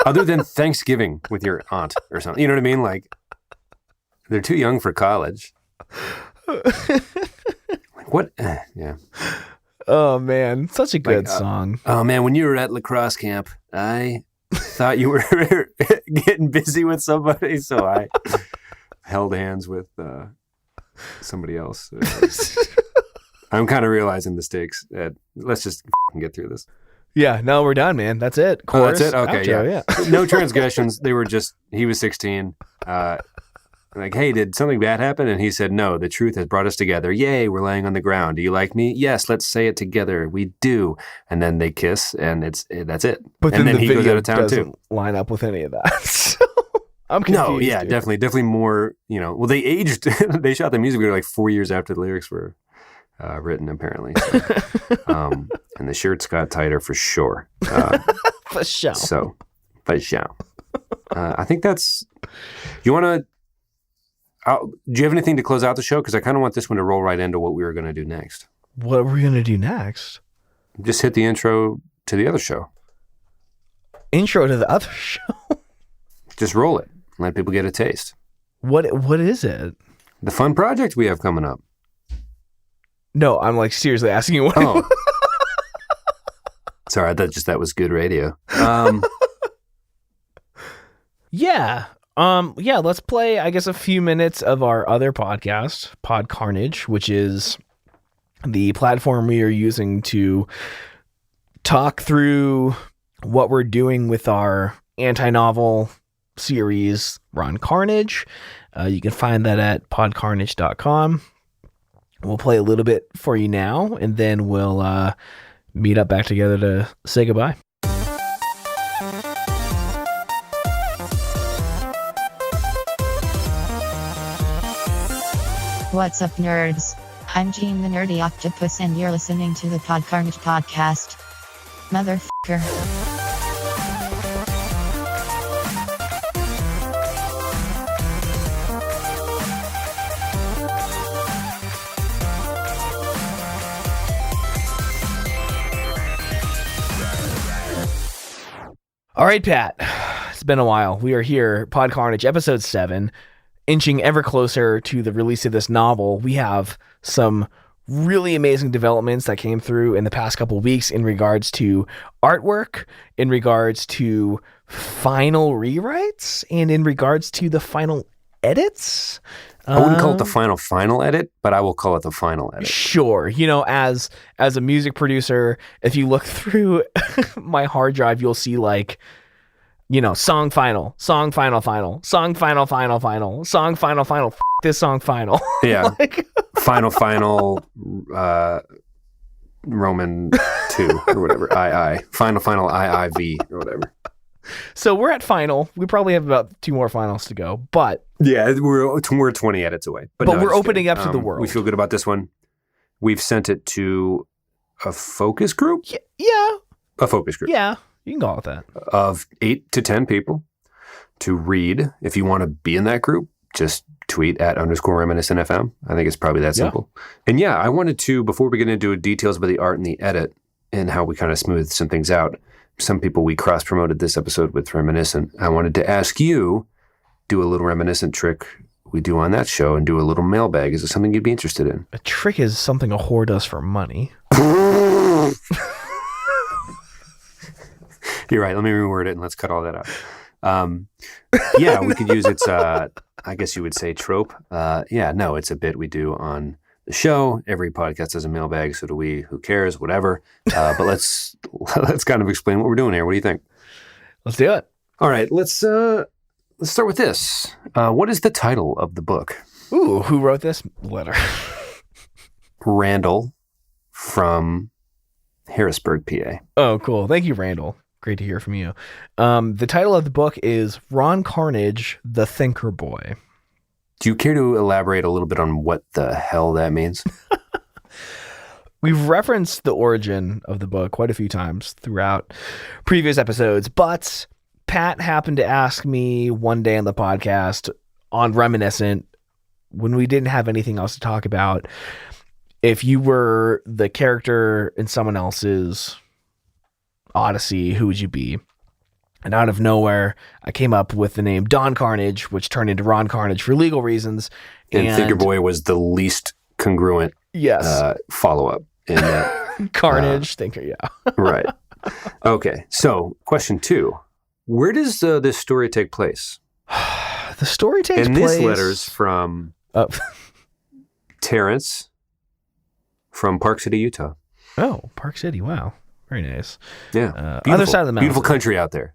Other than Thanksgiving with your aunt or something, you know what I mean? They're too young for college. What? Yeah. Oh man, such a good song. Oh man, when you were at lacrosse camp, I thought you were getting busy with somebody, so I held hands with somebody else. I'm kind of realizing the stakes. Let's just get through this. Yeah, no, we're done, man. That's it. Chorus, that's it? Okay, outro, yeah. No transgressions. They were just, he was 16. Hey, did something bad happen? And he said, no, the truth has brought us together. Yay, we're laying on the ground. Do you like me? Yes, let's say it together. We do. And then they kiss, and that's it. But and then he goes out of town doesn't too. line up with any of that. So I'm confused. No, yeah, dude. definitely more, well, they aged, they shot the music video 4 years after the lyrics were written, apparently. So, and the shirts got tighter for sure. For sure. So, for sure. I think that's, you want to, do you have anything to close out the show? Because I kind of want this one to roll right into what we were going to do next. What are we going to do next? Just hit the intro to the other show. Intro to the other show? Just roll it. Let people get a taste. What is it? The fun project we have coming up. No, I'm seriously asking you what. Oh. Sorry, I thought that was good radio. Yeah. Yeah, let's play, I guess, a few minutes of our other podcast, Pod Carnage, which is the platform we are using to talk through what we're doing with our anti-novel series, Run Carnage. You can find that at podcarnage.com. We'll play a little bit for you now, and then we'll meet up back together to say goodbye. What's up, nerds? I'm Gene the Nerdy Octopus, and you're listening to the Pod Carnage podcast. Motherfucker. All right, Pat. It's been a while. We are here, Pod Carnage, episode 7, inching ever closer to the release of this novel. We have some really amazing developments that came through in the past couple of weeks in regards to artwork, in regards to final rewrites, and in regards to the final edits. I wouldn't call it the final edit, but I will call it the final edit. Sure. As a music producer, if you look through my hard drive, you'll see song final, song final, song final, song final, this song final. Yeah. final, Roman 2 or whatever, final, IIV or whatever. So we're at final. We probably have about 2 more finals to go, but yeah, we're 20 edits away. But no, we're opening up to the world. We feel good about this one. We've sent it to a focus group. Yeah. A focus group. Yeah, you can call it that. Of 8 to 10 people to read. If you want to be in that group, just tweet at _Reminiscent FM. I think it's probably that simple. And yeah, I wanted to, before we get into details about the art and the edit and how we kind of smooth some things out, some people we cross-promoted this episode with Reminiscent. I wanted to ask you, do a little Reminiscent trick we do on that show and do a little mailbag. Is it something you'd be interested in? A trick is something a whore does for money. You're right. Let me reword it and let's cut all that out. Yeah, we could use its, I guess you would say trope. It's a bit we do on the show. Every podcast has a mailbag, so do we. Who cares? Whatever. But let's kind of explain what we're doing here. What do you think? Let's do it. All right, let's start with this. What is the title of the book? Ooh, who wrote this letter? Randall from Harrisburg, PA. Oh, cool. Thank you, Randall. Great to hear from you. The title of the book is Ron Carnage, the Thinker Boy. Do you care to elaborate a little bit on what the hell that means? We've referenced the origin of the book quite a few times throughout previous episodes, but Pat happened to ask me one day on the podcast on Reminiscent, when we didn't have anything else to talk about, if you were the character in someone else's Odyssey, who would you be? And out of nowhere, I came up with the name Don Carnage, which turned into Ron Carnage for legal reasons. And Thinker Boy was the least congruent follow-up. In that, Carnage, Thinker, yeah. Right. Okay, so question 2. Where does this story take place? The story takes place... And this letter's from Terrence from Park City, Utah. Oh, Park City, wow. Very nice. Yeah. Other side of the mountain. Beautiful country out there.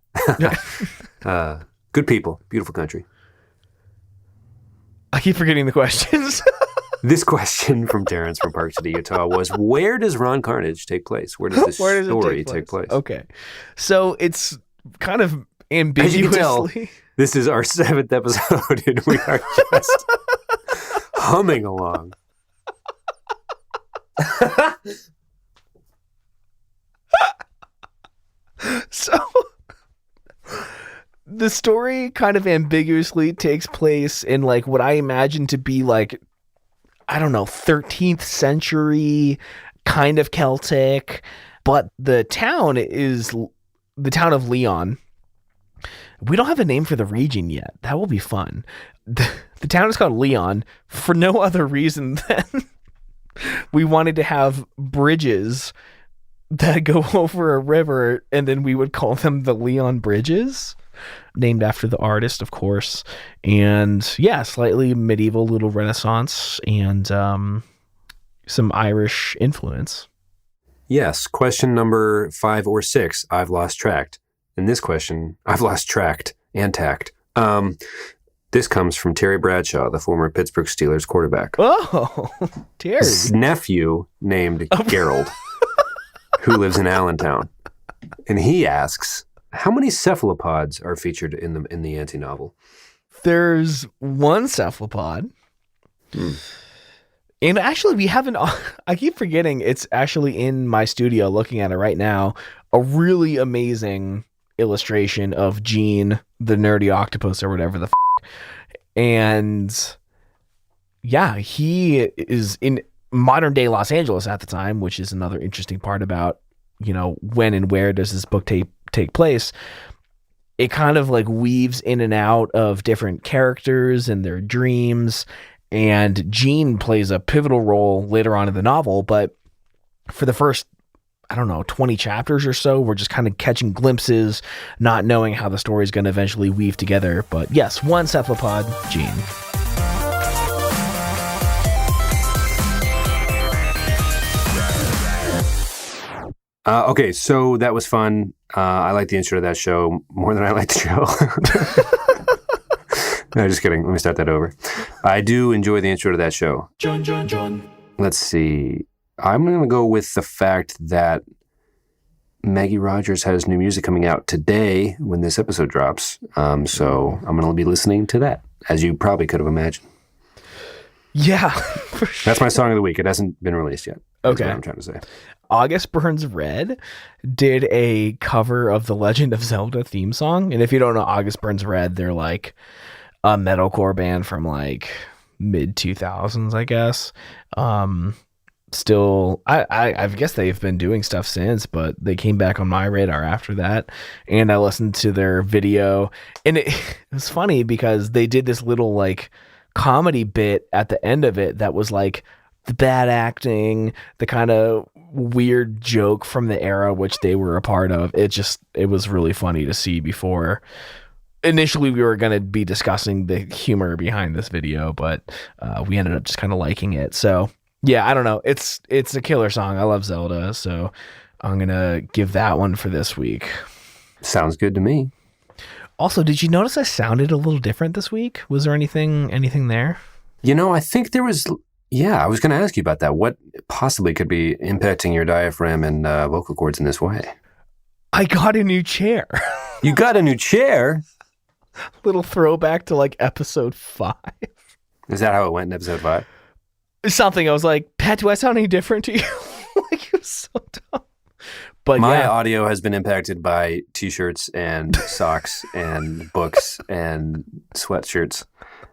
Good people. Beautiful country. I keep forgetting the questions. This question from Terrence from Park City, Utah was, where does Ron Carnage take place? Where does this story take place? Okay. So it's kind of ambiguously... As you can tell, this is our 7th episode and we are just humming along. So the story kind of ambiguously takes place in what I imagine to be 13th century, kind of Celtic, but the town is the town of Leon. We don't have a name for the region yet. That will be fun. The town is called Leon for no other reason than we wanted to have bridges that go over a river, and then we would call them the Leon Bridges, named after the artist, of course. And yeah, slightly medieval, little Renaissance, and some Irish influence. Yes. Question number 5 or 6, I've lost track. In this question, I've lost track and tact. This comes from Terry Bradshaw, the former Pittsburgh Steelers quarterback. Oh, Terry. His nephew named Gerald, who lives in Allentown. And he asks, how many cephalopods are featured in the anti-novel? There's one cephalopod. And actually, we haven't... I keep forgetting it's actually in my studio looking at it right now. A really amazing illustration of Gene, the nerdy octopus or whatever the f***. And yeah, he is in modern day Los Angeles at the time, which is another interesting part about, when and where does this book take place. It kind of weaves in and out of different characters and their dreams. And Jean plays a pivotal role later on in the novel, but for the first, 20 chapters or so, we're just kind of catching glimpses, not knowing how the story is going to eventually weave together. But yes, one cephalopod, Jean. Okay, so that was fun. I like the intro to that show more than I like the show. No, just kidding. Let me start that over. I do enjoy the intro to that show. John. Let's see. I'm going to go with the fact that Maggie Rogers has new music coming out today when this episode drops. So I'm going to be listening to that, as you probably could have imagined. Yeah, for sure. That's my song of the week. It hasn't been released yet. That's Okay. what I'm trying to say. August Burns Red did a cover of the Legend of Zelda theme song. And if you don't know August Burns Red, they're like a metalcore band from like mid 2000s, I guess. Still, I guess they've been doing stuff since, but they came back on my radar after that. And I listened to their video, and it was funny because they did this little like comedy bit at the end of it that was like the bad acting, the kind of weird joke from the era which they were a part of. It was really funny to see. Before initially we were going to be discussing the humor behind this video, but we ended up just kind of liking it. So yeah, I don't know. It's a killer song. I love Zelda, so I'm going to give that one for this week. Sounds good to me. Also, did you notice I sounded a little different this week? Was there anything there? I think there was... Yeah, I was going to ask you about that. What possibly could be impacting your diaphragm and vocal cords in this way? I got a new chair. You got a new chair? Little throwback to like episode 5. Is that how it went in episode 5? Something. I was like, Pat, do I sound any different to you? Like, it was so dumb. But my yeah. audio has been impacted by t-shirts and socks and books and sweatshirts.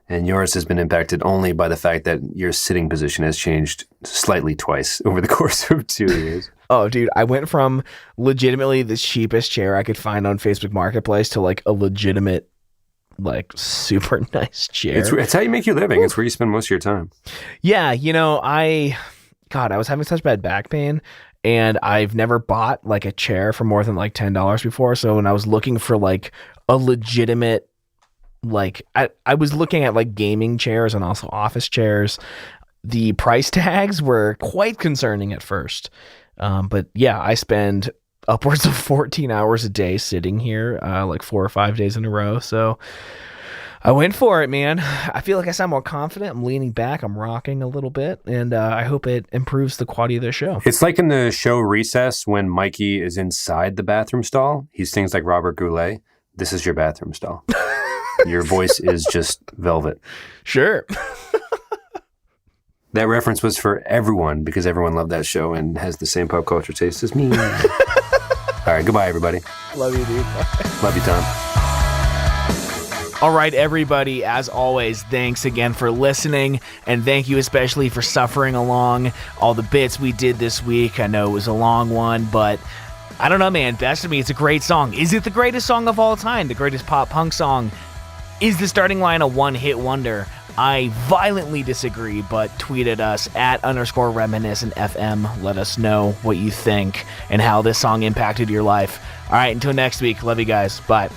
And yours has been impacted only by the fact that your sitting position has changed slightly twice over the course of 2 years. Oh, dude, I went from legitimately the cheapest chair I could find on Facebook Marketplace to like a legitimate, like super nice chair. It's how you make your living. It's where you spend most of your time. Yeah, I was having such bad back pain, and I've never bought like a chair for more than like $10 before. So when I was looking for like a legitimate, like I was looking at like gaming chairs and also office chairs, the price tags were quite concerning at first. But yeah, I spend upwards of 14 hours a day sitting here, like 4 or 5 days in a row. So I went for it, man. I feel like I sound more confident. I'm leaning back. I'm rocking a little bit. And I hope it improves the quality of the show. It's like in the show Recess when Mikey is inside the bathroom stall. He sings like Robert Goulet. This is your bathroom stall. Your voice is just velvet. Sure. That reference was for everyone because everyone loved that show and has the same pop culture taste as me. All right, goodbye, everybody. Love you, dude. Love you, Tom. All right, everybody, as always, thanks again for listening, and thank you especially for suffering along all the bits we did this week. I know it was a long one, but I don't know, man. Best of Me, it's a great song. Is it the greatest song of all time? The greatest pop punk song? Is the starting line a one-hit wonder? I violently disagree, but tweet at us at _Reminiscent FM. Let us know what you think and how this song impacted your life. All right, until next week. Love you guys. Bye.